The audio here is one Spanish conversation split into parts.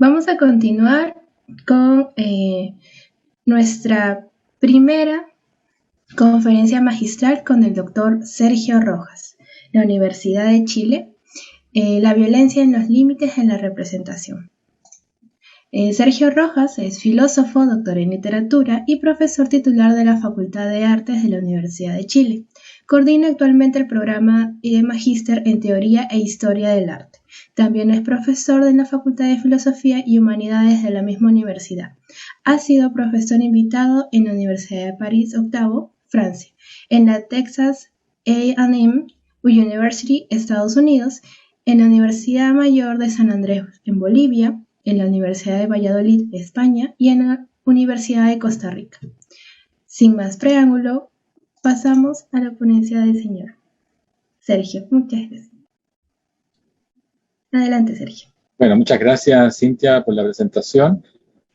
Vamos a continuar con nuestra primera conferencia magistral con el doctor Sergio Rojas, la Universidad de Chile, la violencia en los límites de la representación. Sergio Rojas es filósofo, doctor en literatura y profesor titular de la Facultad de Artes de la Universidad de Chile. Coordina actualmente el programa de Magíster en Teoría e Historia del Arte. También es profesor de la Facultad de Filosofía y Humanidades de la misma universidad. Ha sido profesor invitado en la Universidad de París Octavo, Francia, en la Texas A&M University, Estados Unidos, en la Universidad Mayor de San Andrés, en Bolivia, en la Universidad de Valladolid, España, y en la Universidad de Costa Rica. Sin más preámbulo, pasamos a la ponencia del señor Sergio. Muchas gracias. Adelante, Sergio. Bueno, muchas gracias, Cintia, por la presentación.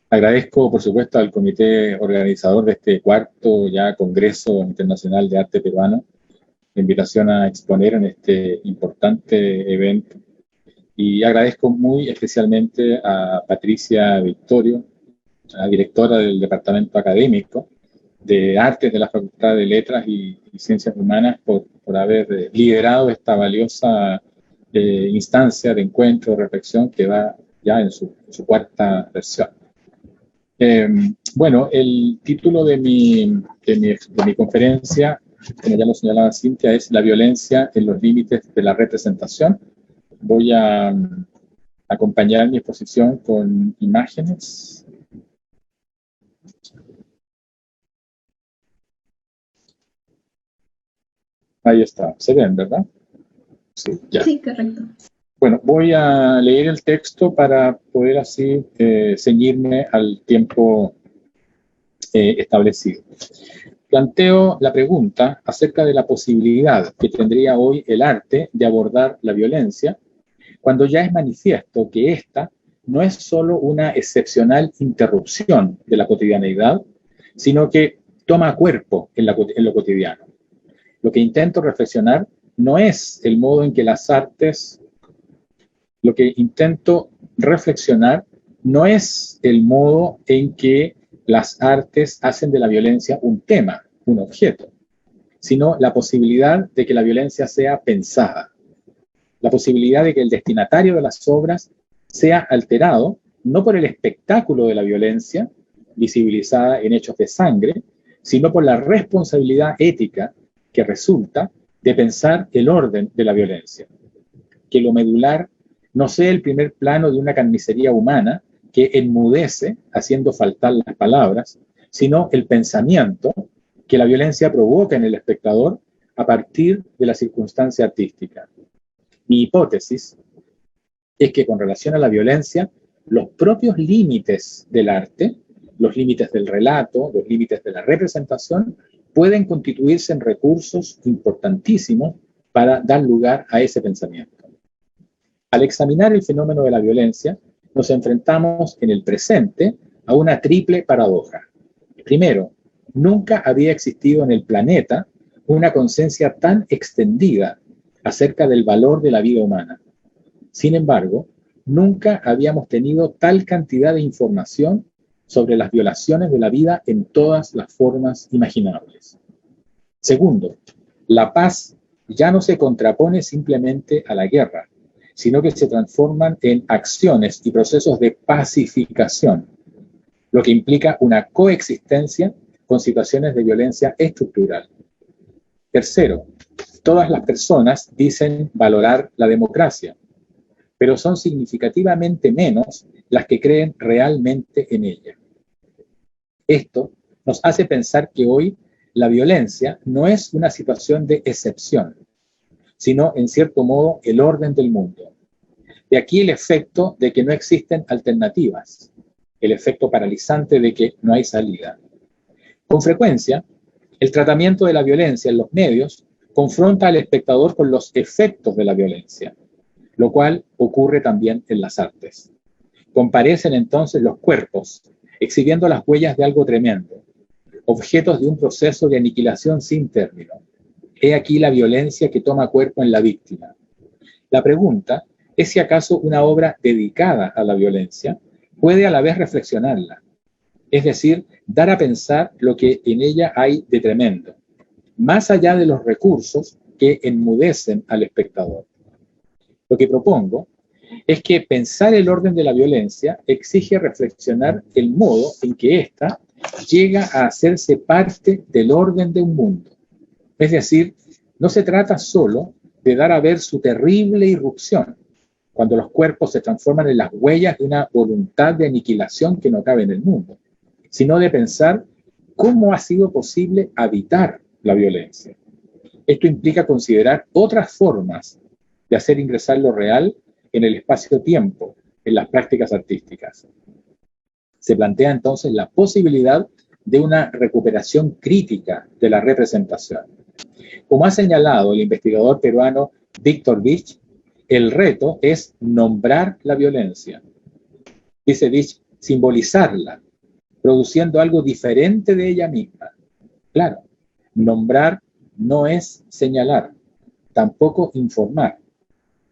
Agradezco, por supuesto, al comité organizador de este cuarto ya Congreso Internacional de Arte Peruano la invitación a exponer en este importante evento. Y agradezco muy especialmente a Patricia Victorio, la directora del Departamento Académico de Artes de la Facultad de Letras y Ciencias Humanas, por haber liderado esta valiosa instancia de encuentro, de reflexión, que va ya en su cuarta versión. Bueno, el título de mi conferencia, como ya lo señalaba Cintia, es La violencia en los límites de la representación. Voy a acompañar mi exposición con imágenes. Ahí está, se ven, ¿verdad? Sí, ya. Sí, correcto. Bueno, voy a leer el texto para poder así ceñirme al tiempo establecido. Planteo la pregunta acerca de la posibilidad que tendría hoy el arte de abordar la violencia, cuando ya es manifiesto que esta no es solo una excepcional interrupción de la cotidianeidad, sino que toma cuerpo en lo cotidiano. Lo que intento reflexionar no es el modo en que las artes, lo que intento reflexionar no es el modo en que las artes hacen de la violencia un tema, un objeto, sino la posibilidad de que la violencia sea pensada, la posibilidad de que el destinatario de las obras sea alterado no por el espectáculo de la violencia, visibilizada en hechos de sangre, sino por la responsabilidad ética que resulta de pensar el orden de la violencia. Que lo medular no sea el primer plano de una carnicería humana que enmudece haciendo faltar las palabras, sino el pensamiento que la violencia provoca en el espectador a partir de la circunstancia artística. Mi hipótesis es que con relación a la violencia, los propios límites del arte, los límites del relato, los límites de la representación, pueden constituirse en recursos importantísimos para dar lugar a ese pensamiento. Al examinar el fenómeno de la violencia, nos enfrentamos en el presente a una triple paradoja. Primero, nunca había existido en el planeta una conciencia tan extendida acerca del valor de la vida humana. Sin embargo, nunca habíamos tenido tal cantidad de información sobre las violaciones de la vida en todas las formas imaginables. Segundo, la paz ya no se contrapone simplemente a la guerra, sino que se transforman en acciones y procesos de pacificación, lo que implica una coexistencia con situaciones de violencia estructural. Tercero, todas las personas dicen valorar la democracia, pero son significativamente menos las que creen realmente en ella. Esto nos hace pensar que hoy la violencia no es una situación de excepción, sino, en cierto modo, el orden del mundo. De aquí el efecto de que no existen alternativas, el efecto paralizante de que no hay salida. Con frecuencia, el tratamiento de la violencia en los medios confronta al espectador con los efectos de la violencia, lo cual ocurre también en las artes. Comparecen entonces los cuerpos, exhibiendo las huellas de algo tremendo, objetos de un proceso de aniquilación sin término. He aquí la violencia que toma cuerpo en la víctima. La pregunta es si acaso una obra dedicada a la violencia puede a la vez reflexionarla, es decir, dar a pensar lo que en ella hay de tremendo, más allá de los recursos que enmudecen al espectador. Lo que propongo es que pensar el orden de la violencia exige reflexionar el modo en que ésta llega a hacerse parte del orden de un mundo. Es decir, no se trata solo de dar a ver su terrible irrupción, cuando los cuerpos se transforman en las huellas de una voluntad de aniquilación que no cabe en el mundo, sino de pensar cómo ha sido posible habitar la violencia. Esto implica considerar otras formas de hacer ingresar lo real en el espacio-tiempo, en las prácticas artísticas. Se plantea entonces la posibilidad de una recuperación crítica de la representación. Como ha señalado el investigador peruano Víctor Vich, el reto es nombrar la violencia. Dice Vich, simbolizarla, produciendo algo diferente de ella misma. Claro, nombrar no es señalar, tampoco informar.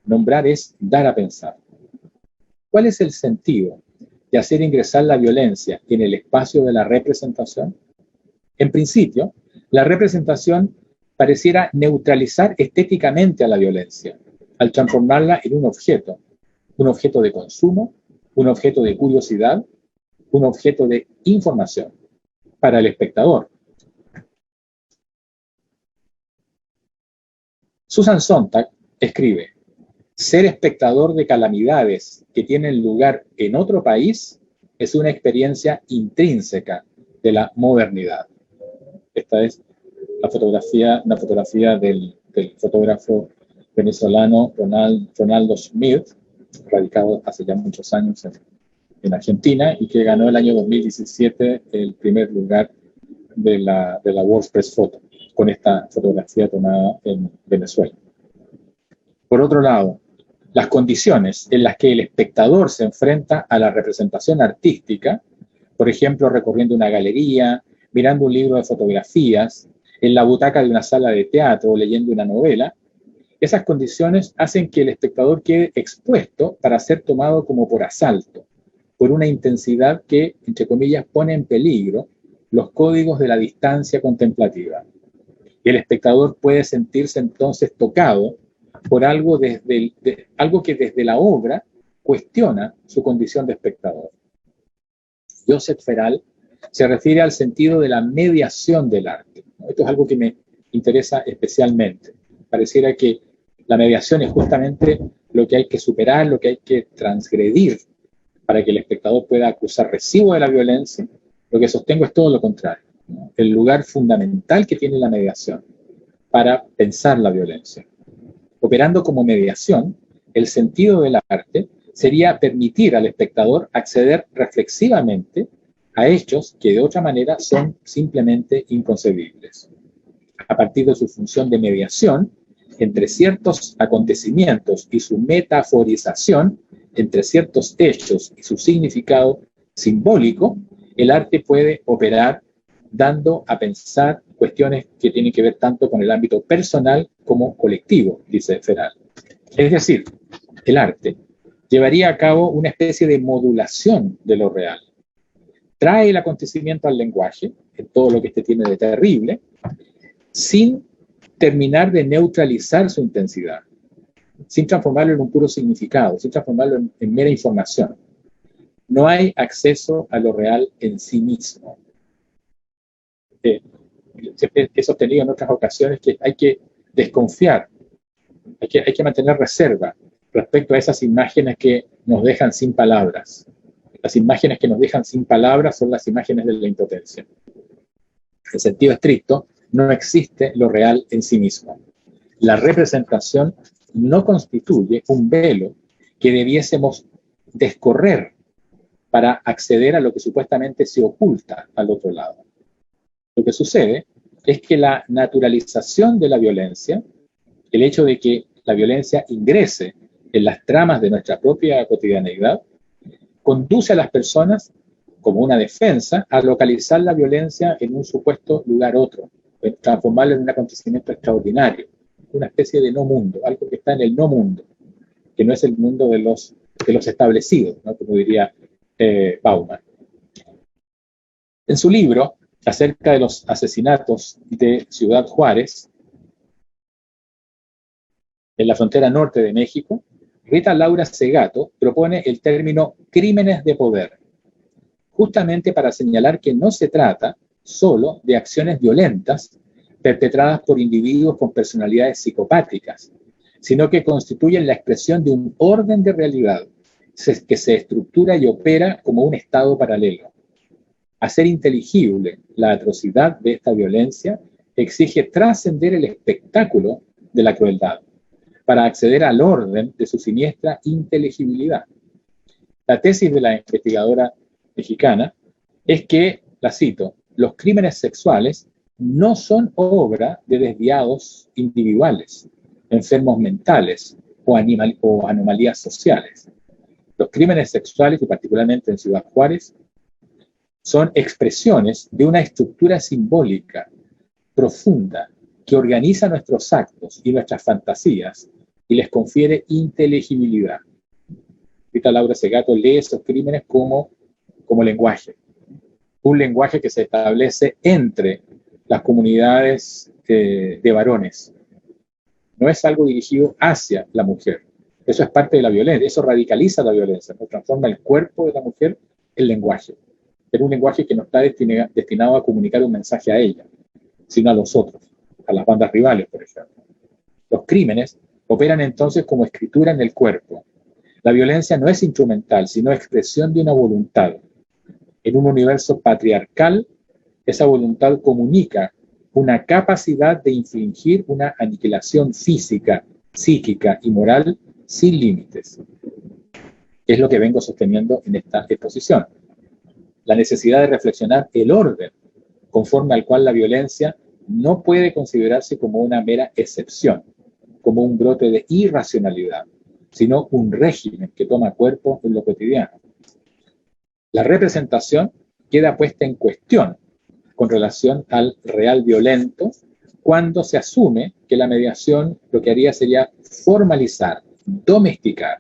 Nombrar es dar a pensar. ¿Cuál es el sentido de hacer ingresar la violencia en el espacio de la representación? En principio, la representación pareciera neutralizar estéticamente a la violencia, al transformarla en un objeto de consumo, un objeto de curiosidad, un objeto de información para el espectador. Susan Sontag escribe: ser espectador de calamidades que tienen lugar en otro país es una experiencia intrínseca de la modernidad. Esta es una fotografía del fotógrafo venezolano Ronaldo Smith, radicado hace ya muchos años en Argentina y que ganó el año 2017 el primer lugar de la World Press Photo con esta fotografía tomada en Venezuela. Por otro lado, las condiciones en las que el espectador se enfrenta a la representación artística, por ejemplo, recorriendo una galería, mirando un libro de fotografías, en la butaca de una sala de teatro o leyendo una novela, esas condiciones hacen que el espectador quede expuesto para ser tomado como por asalto, por una intensidad que, entre comillas, pone en peligro los códigos de la distancia contemplativa. Y el espectador puede sentirse entonces tocado por algo que desde la obra cuestiona su condición de espectador. Joseph Feral se refiere al sentido de la mediación del arte. Esto es algo que me interesa especialmente. Pareciera que la mediación es justamente lo que hay que superar, lo que hay que transgredir para que el espectador pueda acusar recibo de la violencia. Lo que sostengo es todo lo contrario, ¿no? El lugar fundamental que tiene la mediación para pensar la violencia. Operando como mediación, el sentido del arte sería permitir al espectador acceder reflexivamente a hechos que de otra manera son simplemente inconcebibles. A partir de su función de mediación entre ciertos acontecimientos y su metaforización, entre ciertos hechos y su significado simbólico, el arte puede operar dando a pensar cuestiones que tienen que ver tanto con el ámbito personal como colectivo, dice Feral. Es decir, el arte llevaría a cabo una especie de modulación de lo real. Trae el acontecimiento al lenguaje, en todo lo que este tiene de terrible, sin terminar de neutralizar su intensidad, sin transformarlo en un puro significado, sin transformarlo en mera información. No hay acceso a lo real en sí mismo. He sostenido en otras ocasiones que hay que desconfiar, hay que mantener reserva respecto a esas imágenes que nos dejan sin palabras. Las imágenes que nos dejan sin palabras son las imágenes de la impotencia. En sentido estricto, no existe lo real en sí mismo. La representación no constituye un velo que debiésemos descorrer para acceder a lo que supuestamente se oculta al otro lado. Lo que sucede es que la naturalización de la violencia, el hecho de que la violencia ingrese en las tramas de nuestra propia cotidianeidad, conduce a las personas, como una defensa, a localizar la violencia en un supuesto lugar otro, transformarla en un acontecimiento extraordinario, una especie de no mundo, algo que está en el no mundo, que no es el mundo de los establecidos, ¿no? Como diría Bauman. En su libro acerca de los asesinatos de Ciudad Juárez, en la frontera norte de México, Rita Laura Segato propone el término crímenes de poder, justamente para señalar que no se trata solo de acciones violentas perpetradas por individuos con personalidades psicopáticas, sino que constituyen la expresión de un orden de realidad que se estructura y opera como un estado paralelo. Hacer inteligible la atrocidad de esta violencia exige trascender el espectáculo de la crueldad para acceder al orden de su siniestra inteligibilidad. La tesis de la investigadora mexicana es que, la cito, los crímenes sexuales no son obra de desviados individuales, enfermos mentales o anomalías sociales. Los crímenes sexuales, y particularmente en Ciudad Juárez, son expresiones de una estructura simbólica profunda que organiza nuestros actos y nuestras fantasías y les confiere inteligibilidad. Rita Laura Segato lee esos crímenes como lenguaje. Un lenguaje que se establece entre las comunidades de varones. No es algo dirigido hacia la mujer. Eso es parte de la violencia, eso radicaliza la violencia, ¿no? Transforma el cuerpo de la mujer en lenguaje. Pero un lenguaje que no está destinado a comunicar un mensaje a ella, sino a los otros, a las bandas rivales, por ejemplo. Los crímenes operan entonces como escritura en el cuerpo. La violencia no es instrumental, sino expresión de una voluntad. En un universo patriarcal, esa voluntad comunica una capacidad de infligir una aniquilación física, psíquica y moral sin límites. Es lo que vengo sosteniendo en esta exposición. La necesidad de reflexionar el orden conforme al cual la violencia no puede considerarse como una mera excepción, como un brote de irracionalidad, sino un régimen que toma cuerpo en lo cotidiano. La representación queda puesta en cuestión con relación al real violento cuando se asume que la mediación lo que haría sería formalizar, domesticar.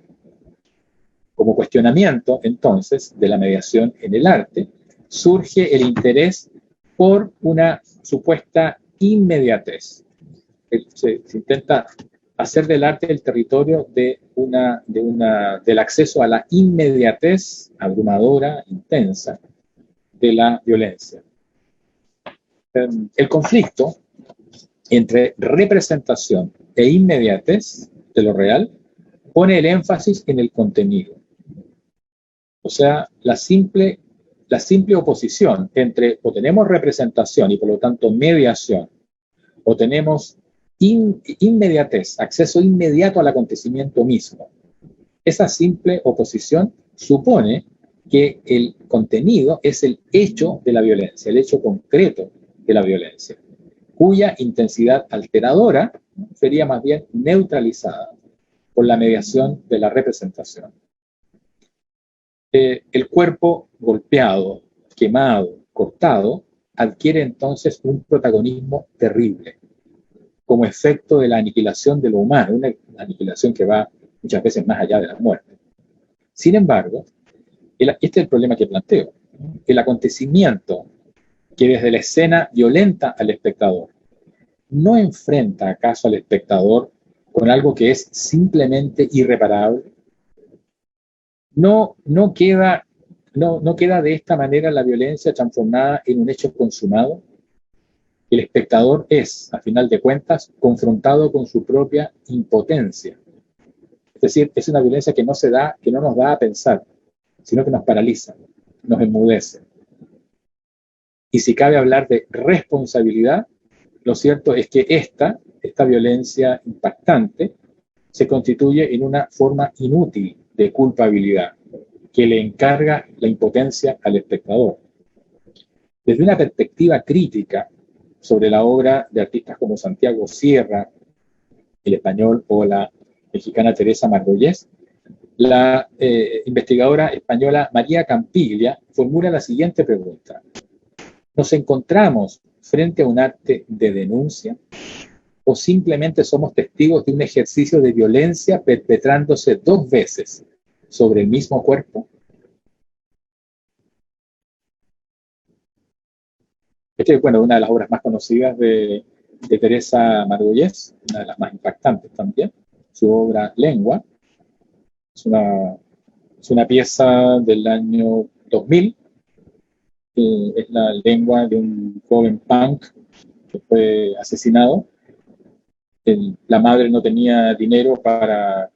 Como cuestionamiento, entonces, de la mediación en el arte, surge el interés por una supuesta inmediatez. Se intenta hacer del arte el territorio del acceso a la inmediatez abrumadora, intensa, de la violencia. El conflicto entre representación e inmediatez de lo real pone el énfasis en el contenido. O sea, la simple oposición entre o tenemos representación y por lo tanto mediación, o tenemos inmediatez, acceso inmediato al acontecimiento mismo. Esa simple oposición supone que el contenido es el hecho de la violencia, el hecho concreto de la violencia, cuya intensidad alteradora sería más bien neutralizada por la mediación de la representación. El cuerpo golpeado, quemado, cortado, adquiere entonces un protagonismo terrible, como efecto de la aniquilación de lo humano, una aniquilación que va muchas veces más allá de la muerte. Sin embargo, este es el problema que planteo. El acontecimiento que desde la escena violenta al espectador, ¿no enfrenta acaso al espectador con algo que es simplemente irreparable? ¿No queda de esta manera la violencia transformada en un hecho consumado? El espectador es, a final de cuentas, confrontado con su propia impotencia. Es decir, es una violencia que no nos da a pensar, sino que nos paraliza, nos enmudece. Y si cabe hablar de responsabilidad, lo cierto es que esta violencia impactante se constituye en una forma inútil de culpabilidad que le encarga la impotencia al espectador. Desde una perspectiva crítica sobre la obra de artistas como Santiago Sierra, el español, o la mexicana Teresa Margolles, la investigadora española María Campiglia formula la siguiente pregunta: ¿nos encontramos frente a un arte de denuncia o simplemente somos testigos de un ejercicio de violencia perpetrándose dos veces sobre el mismo cuerpo? Esta es, bueno, una de las obras más conocidas de Teresa Margolles, una de las más impactantes también, su obra Lengua. Es una pieza del año 2000, es la lengua de un joven punk que fue asesinado. La madre no tenía dinero para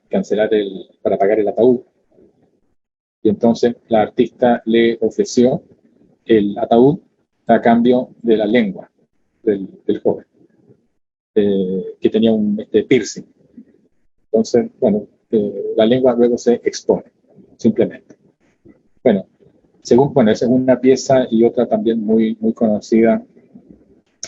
para pagar el ataúd. Y entonces la artista le ofreció el ataúd a cambio de la lengua del joven, que tenía un piercing. Entonces, bueno, la lengua luego se expone, simplemente. Bueno, esa es una pieza, y otra también muy, muy conocida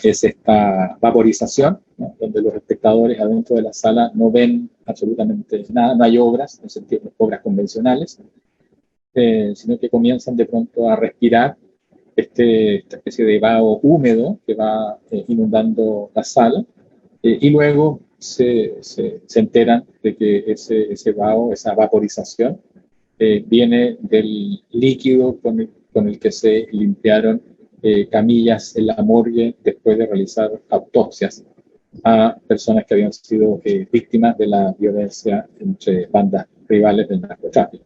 es esta vaporización, ¿no? Donde los espectadores adentro de la sala no ven absolutamente nada, no hay obras, en el sentido de obras convencionales, sino que comienzan de pronto a respirar esta especie de vaho húmedo que va inundando la sala, y luego se enteran de que ese vaho, esa vaporización, viene del líquido con el que se limpiaron camillas en la morgue después de realizar autopsias a personas que habían sido víctimas de la violencia entre bandas rivales del narcotráfico.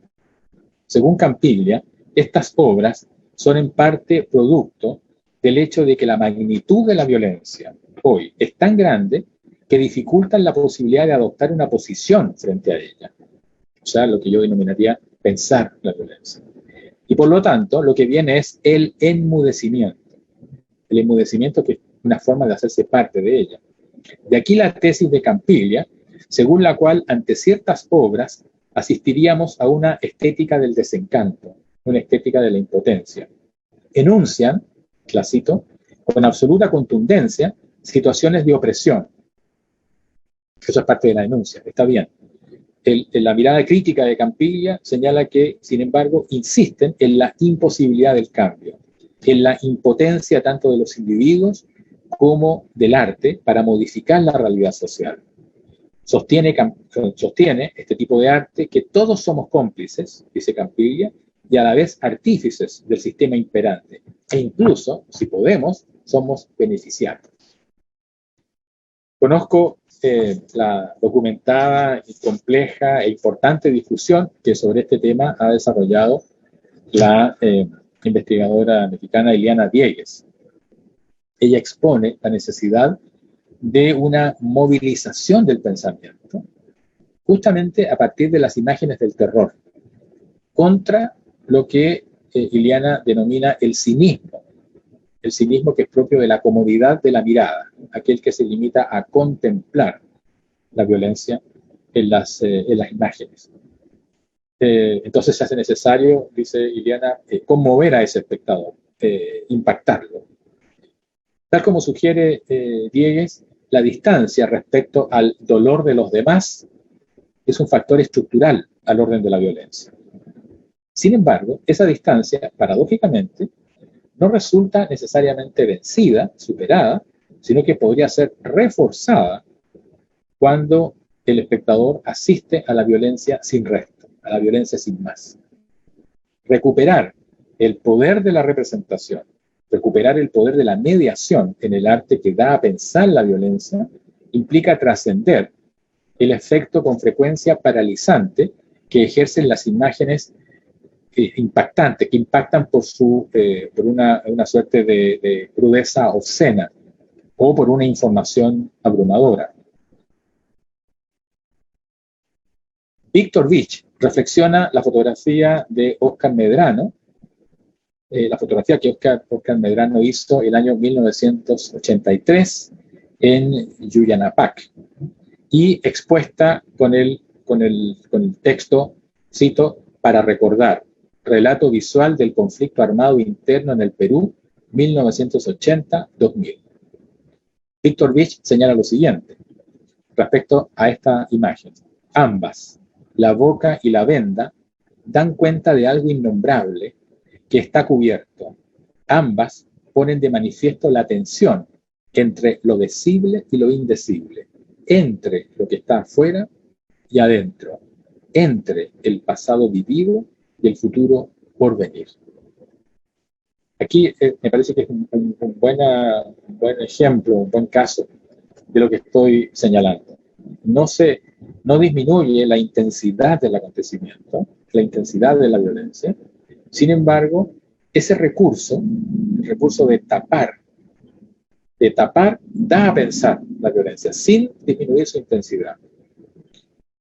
Según Campiglia, estas obras son en parte producto del hecho de que la magnitud de la violencia hoy es tan grande que dificultan la posibilidad de adoptar una posición frente a ella. O sea, lo que yo denominaría pensar la violencia. Y por lo tanto, lo que viene es el enmudecimiento. El enmudecimiento, que es una forma de hacerse parte de ella. De aquí la tesis de Campiglia, según la cual ante ciertas obras asistiríamos a una estética del desencanto, una estética de la impotencia. Enuncian, la cito, con absoluta contundencia, situaciones de opresión. Eso es parte de la denuncia, está bien. La mirada crítica de Campiglia señala que, sin embargo, insisten en la imposibilidad del cambio, en la impotencia tanto de los individuos como del arte para modificar la realidad social. Sostiene este tipo de arte que todos somos cómplices, dice Campiglia, y a la vez artífices del sistema imperante, e incluso, si podemos, somos beneficiarios. Conozco la documentada y compleja e importante difusión que sobre este tema ha desarrollado la investigadora mexicana Ileana Diegues. Ella expone la necesidad de una movilización del pensamiento, justamente a partir de las imágenes del terror, contra lo que Ileana denomina el cinismo que es propio de la comodidad de la mirada, aquel que se limita a contemplar la violencia en las imágenes. Entonces se hace necesario, dice Ileana, conmover a ese espectador, impactarlo. Tal como sugiere Diegues, la distancia respecto al dolor de los demás es un factor estructural al orden de la violencia. Sin embargo, esa distancia, paradójicamente, no resulta necesariamente vencida, superada, sino que podría ser reforzada cuando el espectador asiste a la violencia sin resto, a la violencia sin más. Recuperar el poder de la representación, recuperar el poder de la mediación en el arte que da a pensar la violencia, implica trascender el efecto con frecuencia paralizante que ejercen las imágenes impactantes, que impactan por una suerte de crudeza obscena o por una información abrumadora. Víctor Vich reflexiona la fotografía de Oscar Medrano, la fotografía que Oscar Medrano hizo el año 1983 en Yuyanapac, y expuesta con el texto, cito, para recordar, relato visual del conflicto armado interno en el Perú, 1980-2000. Víctor Vich señala lo siguiente respecto a esta imagen. Ambas, la boca y la venda, dan cuenta de algo innombrable que está cubierto. Ambas ponen de manifiesto la tensión entre lo decible y lo indecible, entre lo que está afuera y adentro, entre el pasado vivido y el futuro por venir. Aquí me parece que es un buen ejemplo, un buen caso de lo que estoy señalando. No disminuye la intensidad del acontecimiento, la intensidad de la violencia. Sin embargo, ese recurso, el recurso de tapar, da a pensar la violencia sin disminuir su intensidad.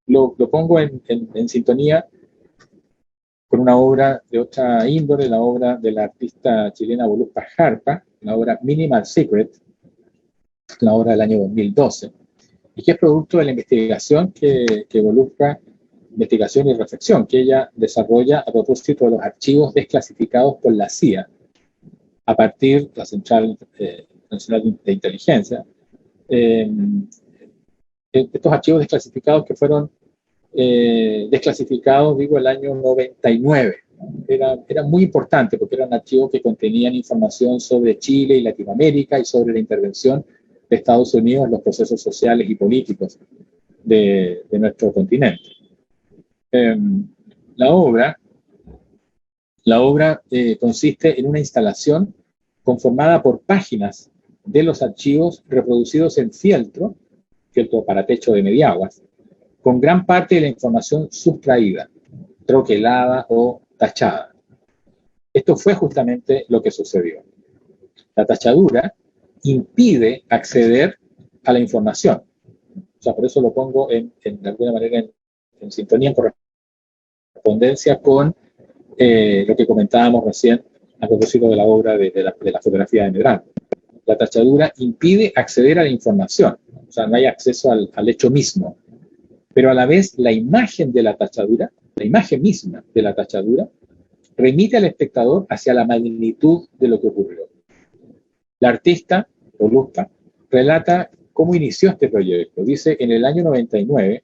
Lo pongo en sintonía con una obra de otra índole, la obra de la artista chilena Voluspa Jarpa, la obra Minimal Secret, la obra del año 2012, y que es producto de la investigación que Voluspa, investigación y reflexión, que ella desarrolla a propósito de los archivos desclasificados por la CIA, a partir de la Central Nacional de Inteligencia, estos archivos desclasificados que fueron desclasificados, digo, el año 99. Era muy importante porque eran archivos que contenían información sobre Chile y Latinoamérica y sobre la intervención de Estados Unidos en los procesos sociales y políticos de nuestro continente. La obra consiste en una instalación conformada por páginas de los archivos reproducidos en fieltro para techo de mediaguas, con gran parte de la información sustraída, troquelada o tachada. Esto fue justamente lo que sucedió. La tachadura impide acceder a la información. O sea, por eso lo pongo de alguna manera en sintonía, en correspondencia con lo que comentábamos recién a propósito de la obra de la fotografía de Medrano. La tachadura impide acceder a la información, o sea, no hay acceso al hecho mismo. Pero a la vez la imagen de la tachadura, la imagen misma de la tachadura, remite al espectador hacia la magnitud de lo que ocurrió. La artista, Voluspa, relata cómo inició este proyecto. Dice, en el año 99,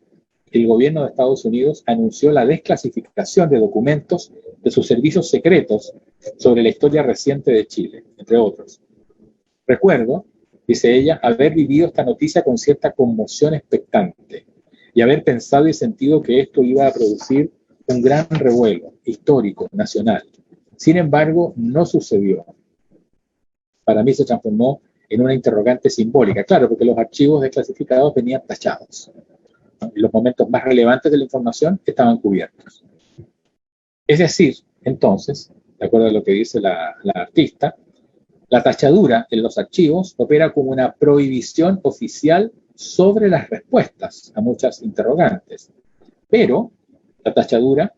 el gobierno de Estados Unidos anunció la desclasificación de documentos de sus servicios secretos sobre la historia reciente de Chile, entre otros. Recuerdo, dice ella, haber vivido esta noticia con cierta conmoción expectante y haber pensado y sentido que esto iba a producir un gran revuelo histórico, nacional. Sin embargo, no sucedió. Para mí se transformó en una interrogante simbólica, claro, porque los archivos desclasificados venían tachados. Y los momentos más relevantes de la información estaban cubiertos. Es decir, entonces, de acuerdo a lo que dice la artista, la tachadura en los archivos opera como una prohibición oficial sobre las respuestas a muchas interrogantes. Pero la tachadura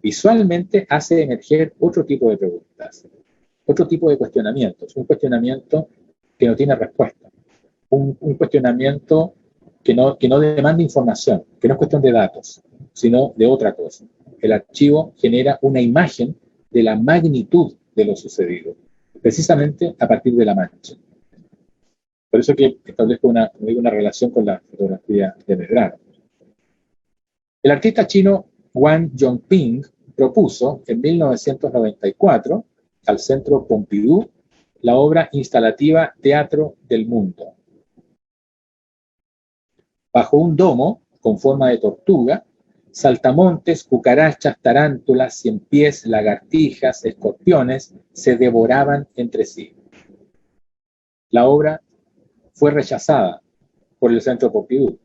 visualmente hace emerger otro tipo de preguntas, otro tipo de cuestionamientos, un cuestionamiento que no tiene respuesta, un cuestionamiento que no demanda información, que no es cuestión de datos, sino de otra cosa. El archivo genera una imagen de la magnitud de lo sucedido, precisamente a partir de la mancha. Por eso que establezco una relación con la fotografía de Medrano. El artista chino Wang Yongping propuso en 1994 al Centro Pompidou la obra instalativa Teatro del Mundo. Bajo un domo con forma de tortuga, saltamontes, cucarachas, tarántulas, ciempiés, lagartijas, escorpiones se devoraban entre sí. La obra fue rechazada por el Centro Pompidou.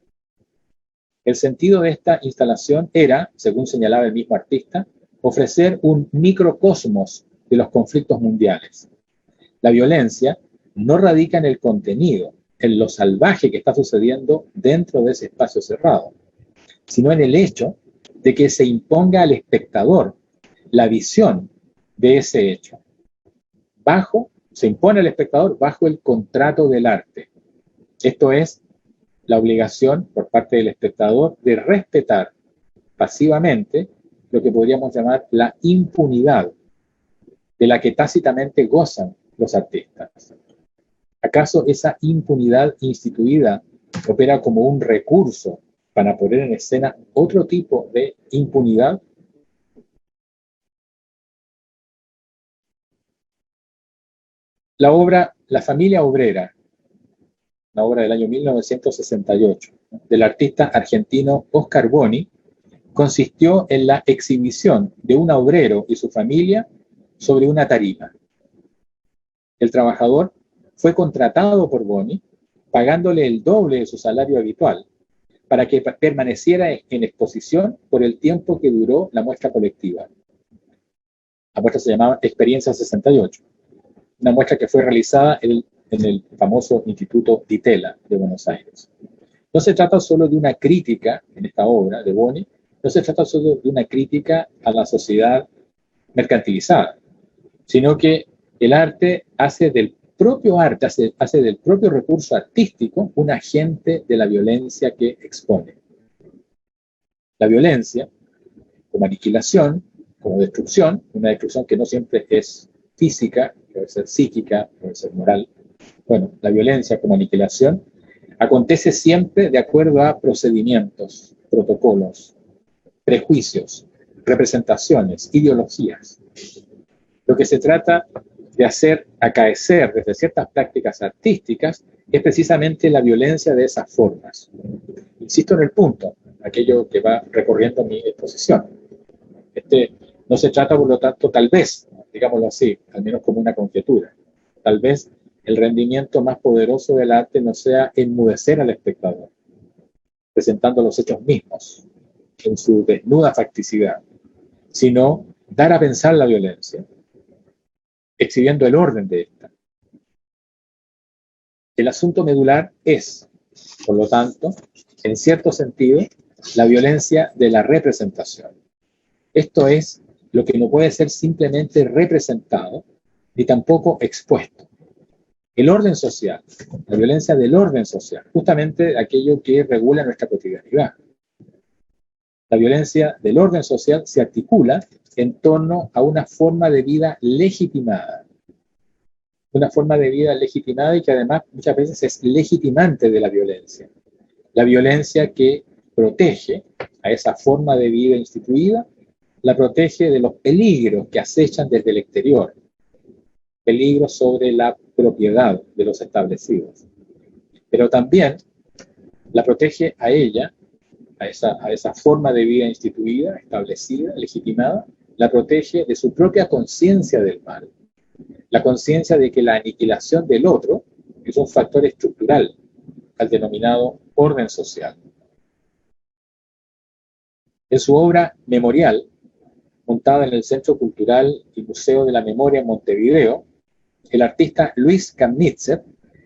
El sentido de esta instalación era, según señalaba el mismo artista, ofrecer un microcosmos de los conflictos mundiales. La violencia no radica en el contenido, en lo salvaje que está sucediendo dentro de ese espacio cerrado, sino en el hecho de que se imponga al espectador la visión de ese hecho. Se impone al espectador bajo el contrato del arte. Esto es la obligación por parte del espectador de respetar pasivamente lo que podríamos llamar la impunidad de la que tácitamente gozan los artistas. ¿Acaso esa impunidad instituida opera como un recurso para poner en escena otro tipo de impunidad? La obra La familia obrera, una obra del año 1968, del artista argentino Oscar Boni, consistió en la exhibición de un obrero y su familia sobre una tarima. El trabajador fue contratado por Boni, pagándole el doble de su salario habitual, para que permaneciera en exposición por el tiempo que duró la muestra colectiva. La muestra se llamaba Experiencia 68, una muestra que fue realizada en el famoso Instituto Di Tella de Buenos Aires. No se trata solo de una crítica en esta obra de Boni, no se trata solo de una crítica a la sociedad mercantilizada, sino que el arte hace del propio arte, hace del propio recurso artístico un agente de la violencia que expone. La violencia, como aniquilación, como destrucción, una destrucción que no siempre es física, puede ser psíquica, puede ser moral. Bueno, la violencia como aniquilación acontece siempre de acuerdo a procedimientos, protocolos, prejuicios, representaciones, ideologías. Lo que se trata de hacer acaecer desde ciertas prácticas artísticas es precisamente la violencia de esas formas. Insisto en el punto, aquello que va recorriendo mi exposición. No se trata, por lo tanto, tal vez, digámoslo así, al menos como una conjetura, tal vez el rendimiento más poderoso del arte no sea enmudecer al espectador, presentando los hechos mismos en su desnuda facticidad, sino dar a pensar la violencia, exhibiendo el orden de esta. El asunto medular es, por lo tanto, en cierto sentido, la violencia de la representación. Esto es lo que no puede ser simplemente representado, ni tampoco expuesto. El orden social, la violencia del orden social, justamente aquello que regula nuestra cotidianidad. La violencia del orden social se articula en torno a una forma de vida legitimada. Una forma de vida legitimada y que además muchas veces es legitimante de la violencia. La violencia que protege a esa forma de vida instituida, la protege de los peligros que acechan desde el exterior, peligros sobre la propiedad de los establecidos. Pero también la protege a ella, a esa forma de vida instituida, establecida, legitimada, la protege de su propia conciencia del mal. La conciencia de que la aniquilación del otro es un factor estructural al denominado orden social. En su obra Memorial, montada en el Centro Cultural y Museo de la Memoria en Montevideo, el artista Luis Kamnitzer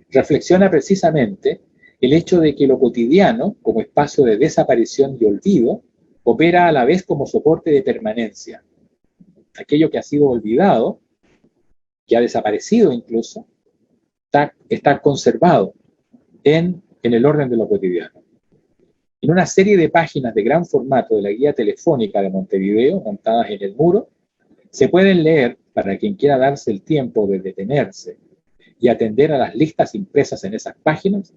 reflexiona precisamente el hecho de que lo cotidiano, como espacio de desaparición y olvido, opera a la vez como soporte de permanencia. Aquello que ha sido olvidado, que ha desaparecido incluso, está conservado en el orden de lo cotidiano. En una serie de páginas de gran formato de la guía telefónica de Montevideo, montadas en el muro, se pueden leer, para quien quiera darse el tiempo de detenerse y atender a las listas impresas en esas páginas,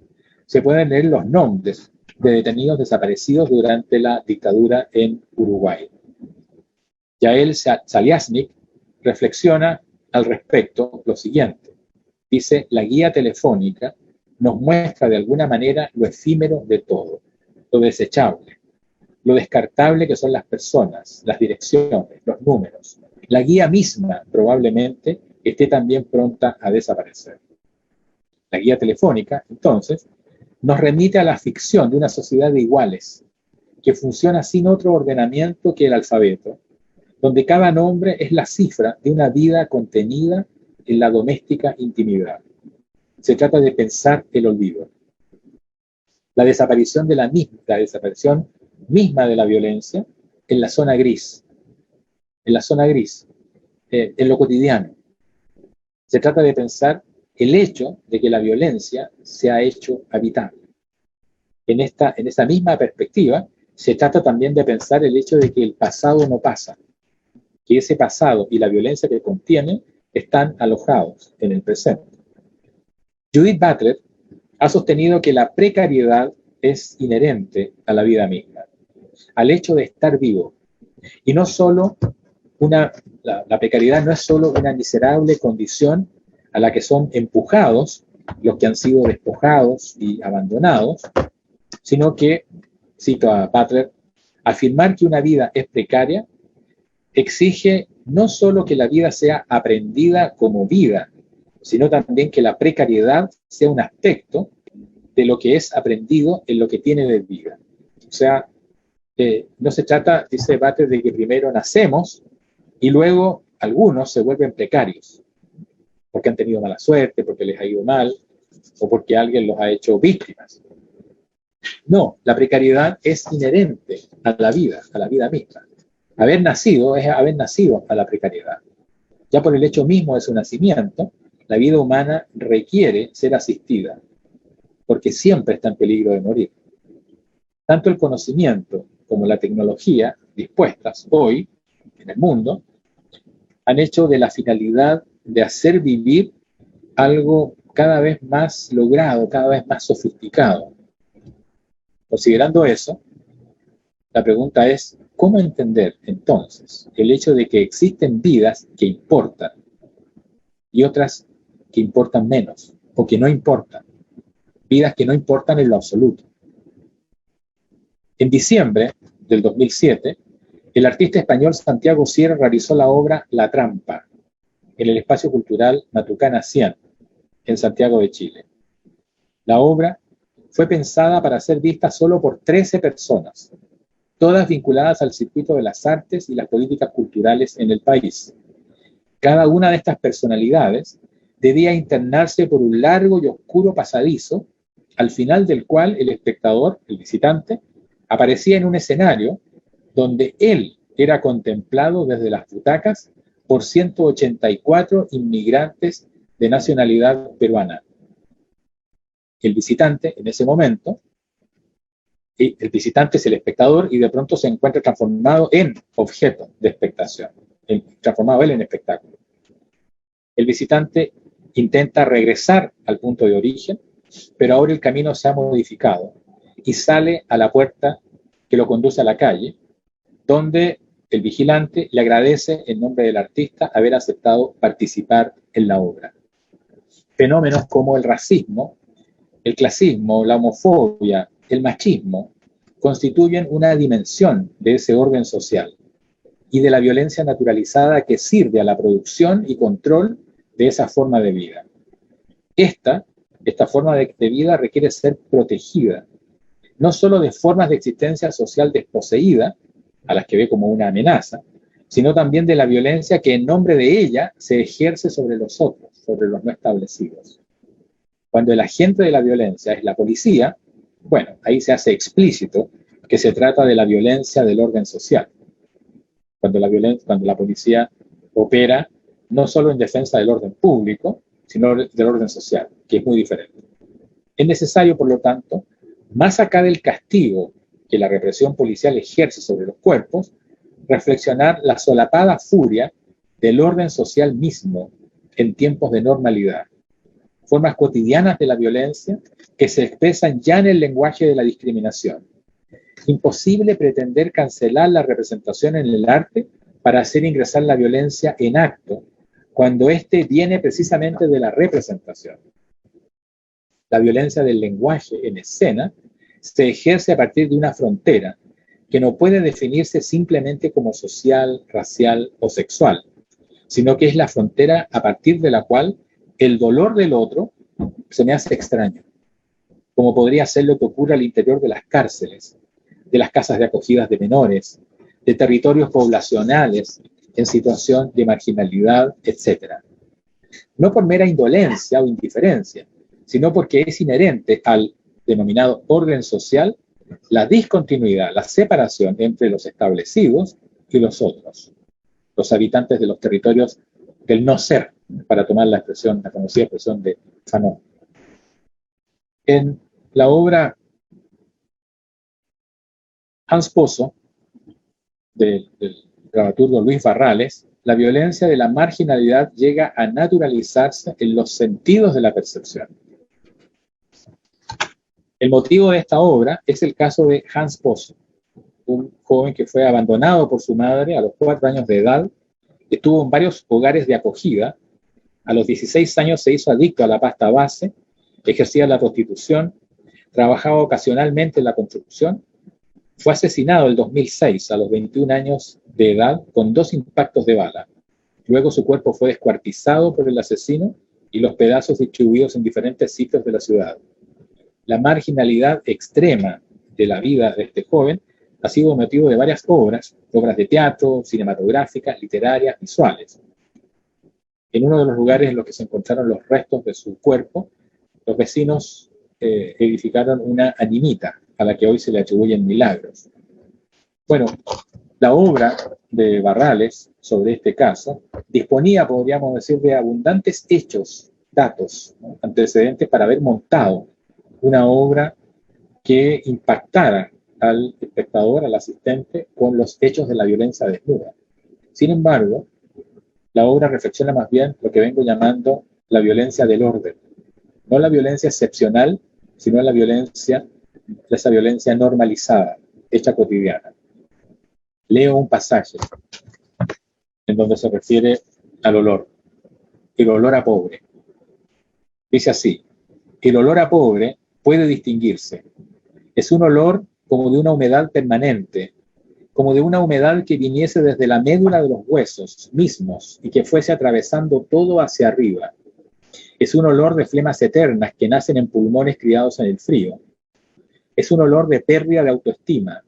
se pueden leer los nombres de detenidos desaparecidos durante la dictadura en Uruguay. Yael Saliasnik reflexiona al respecto lo siguiente. Dice, la guía telefónica nos muestra de alguna manera lo efímero de todo, lo desechable, lo descartable que son las personas, las direcciones, los números. La guía misma probablemente esté también pronta a desaparecer. La guía telefónica, entonces, nos remite a la ficción de una sociedad de iguales, que funciona sin otro ordenamiento que el alfabeto, donde cada nombre es la cifra de una vida contenida en la doméstica intimidad. Se trata de pensar el olvido. La desaparición de la desaparición misma de la violencia en la zona gris. En la zona gris, en lo cotidiano. Se trata de pensar el hecho de que la violencia se ha hecho habitable. En esa misma perspectiva, se trata también de pensar el hecho de que el pasado no pasa, que ese pasado y la violencia que contiene están alojados en el presente. Judith Butler ha sostenido que la precariedad es inherente a la vida misma, al hecho de estar vivo, y no solo la precariedad no es solo una miserable condición a la que son empujados los que han sido despojados y abandonados, sino que, cito a Butler, afirmar que una vida es precaria exige no solo que la vida sea aprendida como vida, sino también que la precariedad sea un aspecto de lo que es aprendido en lo que tiene de vida. O sea, no se trata, dice Bates, de que primero nacemos y luego algunos se vuelven precarios, porque han tenido mala suerte, porque les ha ido mal, o porque alguien los ha hecho víctimas. No, la precariedad es inherente a la vida misma. Haber nacido es haber nacido a la precariedad. Ya por el hecho mismo de su nacimiento, la vida humana requiere ser asistida, porque siempre está en peligro de morir. Tanto el conocimiento como la tecnología dispuestas hoy en el mundo han hecho de la finalidad de hacer vivir algo cada vez más logrado, cada vez más sofisticado. Considerando eso, la pregunta es, ¿cómo entender entonces el hecho de que existen vidas que importan y otras que importan menos o que no importan? Vidas que no importan en lo absoluto. En diciembre del 2007, el artista español Santiago Sierra realizó la obra La Trampa en el espacio cultural Matucana 100, en Santiago de Chile. La obra fue pensada para ser vista solo por 13 personas, todas vinculadas al circuito de las artes y las políticas culturales en el país. Cada una de estas personalidades debía internarse por un largo y oscuro pasadizo, al final del cual el espectador, el visitante, aparecía en un escenario donde él era contemplado desde las butacas por 184 inmigrantes de nacionalidad peruana. El visitante, en ese momento, el visitante es el espectador y de pronto se encuentra transformado en objeto de expectación, transformado él en espectáculo. El visitante intenta regresar al punto de origen, pero ahora el camino se ha modificado y sale a la puerta que lo conduce a la calle, donde el vigilante le agradece en nombre del artista haber aceptado participar en la obra. Fenómenos como el racismo, el clasismo, la homofobia, el machismo, constituyen una dimensión de ese orden social y de la violencia naturalizada que sirve a la producción y control de esa forma de vida. Esta forma de vida requiere ser protegida, no solo de formas de existencia social desposeída, a las que ve como una amenaza, sino también de la violencia que en nombre de ella se ejerce sobre los otros, sobre los no establecidos. Cuando el agente de la violencia es la policía, bueno, ahí se hace explícito que se trata de la violencia del orden social. Cuando la policía opera no solo en defensa del orden público, sino del orden social, que es muy diferente. Es necesario, por lo tanto, más acá del castigo que la represión policial ejerce sobre los cuerpos, reflexionar la solapada furia del orden social mismo en tiempos de normalidad. Formas cotidianas de la violencia que se expresan ya en el lenguaje de la discriminación. Imposible pretender cancelar la representación en el arte para hacer ingresar la violencia en acto, cuando éste viene precisamente de la representación. La violencia del lenguaje en escena se ejerce a partir de una frontera que no puede definirse simplemente como social, racial o sexual, sino que es la frontera a partir de la cual el dolor del otro se me hace extraño, como podría ser lo que ocurre al interior de las cárceles, de las casas de acogidas de menores, de territorios poblacionales en situación de marginalidad, etc. No por mera indolencia o indiferencia, sino porque es inherente al denominado orden social la discontinuidad, la separación entre los establecidos y los otros, los habitantes de los territorios del no ser, para tomar la conocida expresión de Fanon. En la obra Hans Pozo, del dramaturgo Luis Barrales, la violencia de la marginalidad llega a naturalizarse en los sentidos de la percepción. El motivo de esta obra es el caso de Hans Pozo, un joven que fue abandonado por su madre a los 4 años de edad, estuvo en varios hogares de acogida, a los 16 años se hizo adicto a la pasta base, ejercía la prostitución, trabajaba ocasionalmente en la construcción, fue asesinado en 2006 a los 21 años de edad con 2 impactos de bala. Luego su cuerpo fue descuartizado por el asesino y los pedazos distribuidos en diferentes sitios de la ciudad. La marginalidad extrema de la vida de este joven ha sido motivo de varias obras de teatro, cinematográficas, literarias, visuales. En uno de los lugares en los que se encontraron los restos de su cuerpo, los vecinos edificaron una animita a la que hoy se le atribuyen milagros. Bueno, la obra de Barrales sobre este caso disponía, podríamos decir, de abundantes hechos, datos, ¿no?, antecedentes para haber montado una obra que impactara al espectador, al asistente, con los hechos de la violencia desnuda. Sin embargo, la obra reflexiona más bien lo que vengo llamando la violencia del orden. No la violencia excepcional, sino la violencia, esa violencia normalizada, hecha cotidiana. Leo un pasaje en donde se refiere al olor. El olor a pobre. Dice así: el olor a pobre puede distinguirse. Es un olor como de una humedad permanente, como de una humedad que viniese desde la médula de los huesos mismos y que fuese atravesando todo hacia arriba. Es un olor de flemas eternas que nacen en pulmones criados en el frío. Es un olor de pérdida de autoestima.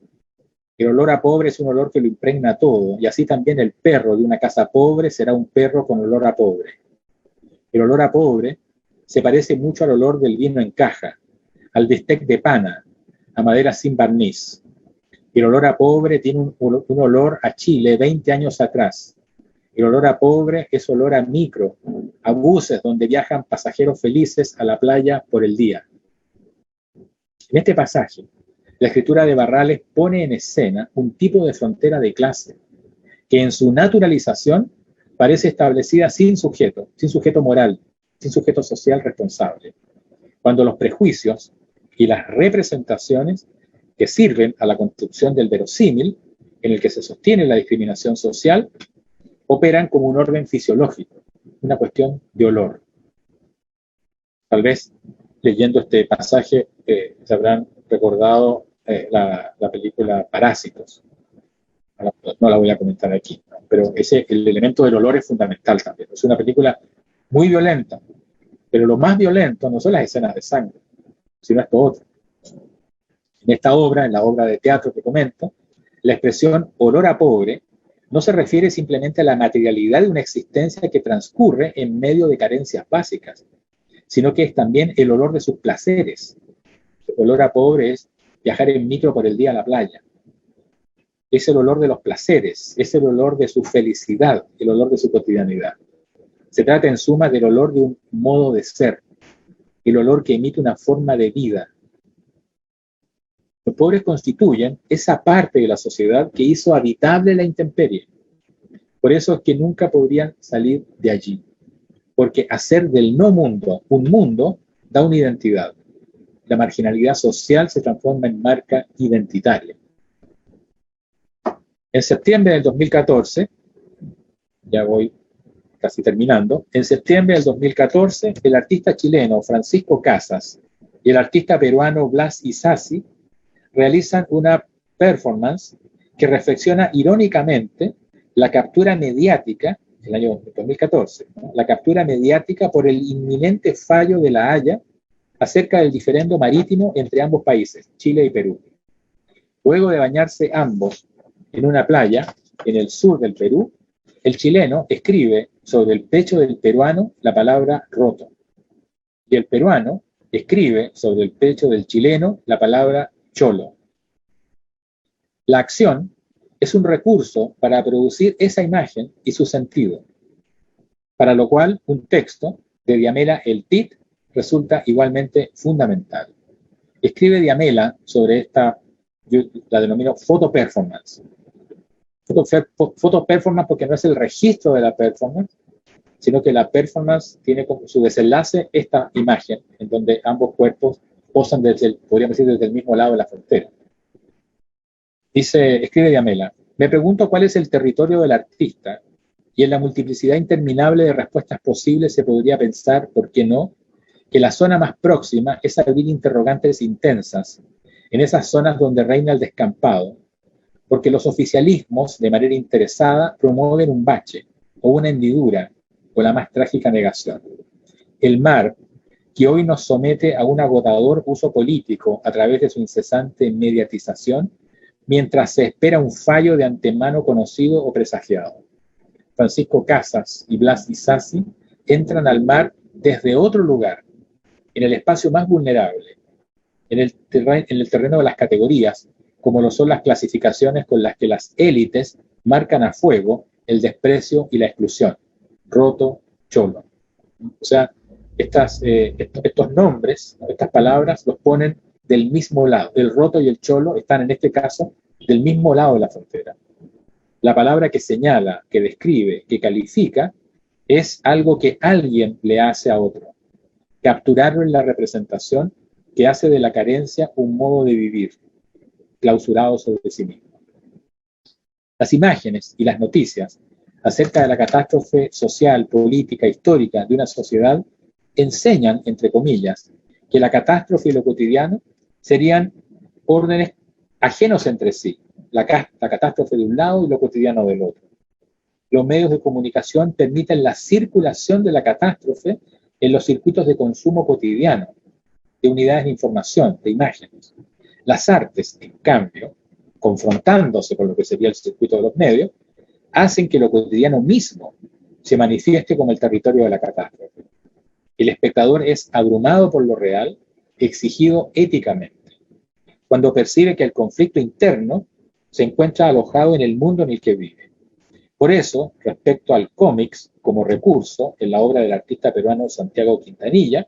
El olor a pobre es un olor que lo impregna todo, y así también el perro de una casa pobre será un perro con olor a pobre. El olor a pobre se parece mucho al olor del vino en caja, al bistec de pana, a madera sin barniz. El olor a pobre tiene un olor a Chile 20 años atrás. El olor a pobre es olor a micro, a buses donde viajan pasajeros felices a la playa por el día. En este pasaje, la escritura de Barrales pone en escena un tipo de frontera de clase que en su naturalización parece establecida sin sujeto moral, sin sujeto social responsable, cuando los prejuicios y las representaciones que sirven a la construcción del verosímil, en el que se sostiene la discriminación social, operan como un orden fisiológico, una cuestión de olor. Tal vez leyendo este pasaje se habrán recordado la película Parásitos. No la voy a comentar aquí, ¿no? Pero el elemento del olor es fundamental también. Es una película muy violenta, pero lo más violento no son las escenas de sangre, sino esto otro. En esta obra, en la obra de teatro que comento, la expresión olor a pobre no se refiere simplemente a la materialidad de una existencia que transcurre en medio de carencias básicas, sino que es también el olor de sus placeres. El olor a pobre es viajar en micro por el día a la playa. Es el olor de los placeres, es el olor de su felicidad, el olor de su cotidianidad. Se trata en suma del olor de un modo de ser, el olor que emite una forma de vida. Los pobres constituyen esa parte de la sociedad que hizo habitable la intemperie. Por eso es que nunca podrían salir de allí, porque hacer del no mundo un mundo da una identidad. La marginalidad social se transforma en marca identitaria. En septiembre del 2014, ya voy casi terminando, en septiembre del 2014, el artista chileno Francisco Casas y el artista peruano Blas Isasi realizan una performance que reflexiona irónicamente la captura mediática, el año 2014, ¿no?, la captura mediática por el inminente fallo de La Haya acerca del diferendo marítimo entre ambos países, Chile y Perú. Luego de bañarse ambos en una playa en el sur del Perú, el chileno escribe sobre el pecho del peruano la palabra roto, y el peruano escribe sobre el pecho del chileno la palabra cholo. La acción es un recurso para producir esa imagen y su sentido, para lo cual un texto de Diamela El Tit resulta igualmente fundamental. Escribe Diamela sobre esta, yo la denomino fotoperformance. Fotoperformance porque no es el registro de la performance, sino que la performance tiene como su desenlace esta imagen, en donde ambos cuerpos posan podríamos decir, desde el mismo lado de la frontera. Escribe Diamela: me pregunto cuál es el territorio del artista, y en la multiplicidad interminable de respuestas posibles se podría pensar, ¿por qué no?, que la zona más próxima es abrir interrogantes intensas en esas zonas donde reina el descampado, porque los oficialismos, de manera interesada, promueven un bache, o una hendidura, o la más trágica negación. El mar, que hoy nos somete a un agotador uso político a través de su incesante mediatización, mientras se espera un fallo de antemano conocido o presagiado. Francisco Casas y Blas Isasi entran al mar desde otro lugar, en el espacio más vulnerable, en el terreno de las categorías, como lo son las clasificaciones con las que las élites marcan a fuego el desprecio y la exclusión. Roto, cholo. O sea, estos nombres, estas palabras, los ponen del mismo lado. El roto y el cholo están en este caso del mismo lado de la frontera. La palabra que señala, que describe, que califica, es algo que alguien le hace a otro. Capturarlo en la representación que hace de la carencia un modo de vivir, clausurado sobre sí mismo. Las imágenes y las noticias acerca de la catástrofe social, política, histórica de una sociedad enseñan, entre comillas, que la catástrofe y lo cotidiano serían órdenes ajenos entre sí, la catástrofe de un lado y lo cotidiano del otro. Los medios de comunicación permiten la circulación de la catástrofe en los circuitos de consumo cotidiano, de unidades de información, de imágenes. Las artes, en cambio, confrontándose con lo que sería el circuito de los medios, hacen que lo cotidiano mismo se manifieste como el territorio de la catástrofe. El espectador es abrumado por lo real, exigido éticamente, cuando percibe que el conflicto interno se encuentra alojado en el mundo en el que vive. Por eso, respecto al cómics como recurso en la obra del artista peruano Santiago Quintanilla,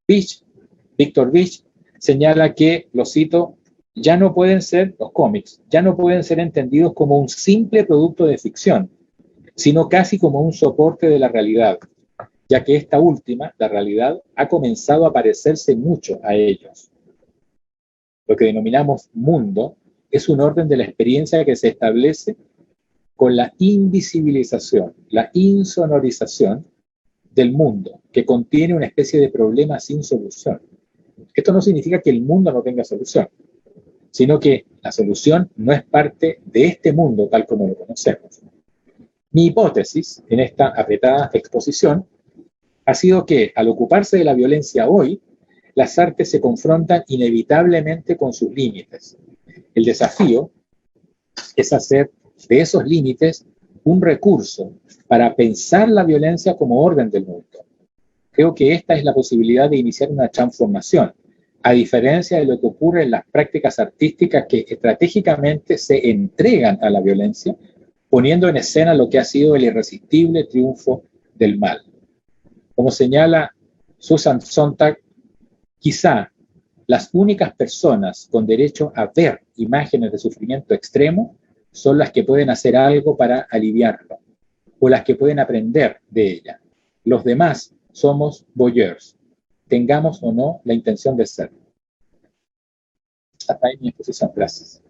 Víctor Vich señala que, lo cito, los cómics, ya no pueden ser entendidos como un simple producto de ficción, sino casi como un soporte de la realidad, ya que esta última, la realidad, ha comenzado a parecerse mucho a ellos. Lo que denominamos mundo es un orden de la experiencia que se establece con la invisibilización, la insonorización del mundo, que contiene una especie de problema sin solución. Esto no significa que el mundo no tenga solución, sino que la solución no es parte de este mundo tal como lo conocemos. Mi hipótesis en esta apretada exposición ha sido que, al ocuparse de la violencia hoy, las artes se confrontan inevitablemente con sus límites. El desafío es hacer de esos límites un recurso para pensar la violencia como orden del mundo. Creo que esta es la posibilidad de iniciar una transformación, a diferencia de lo que ocurre en las prácticas artísticas que estratégicamente se entregan a la violencia, poniendo en escena lo que ha sido el irresistible triunfo del mal. Como señala Susan Sontag, quizá las únicas personas con derecho a ver imágenes de sufrimiento extremo son las que pueden hacer algo para aliviarlo, o las que pueden aprender de ella. Los demás somos voyeurs, tengamos o no la intención de serlo. Hasta ahí mi exposición. Gracias.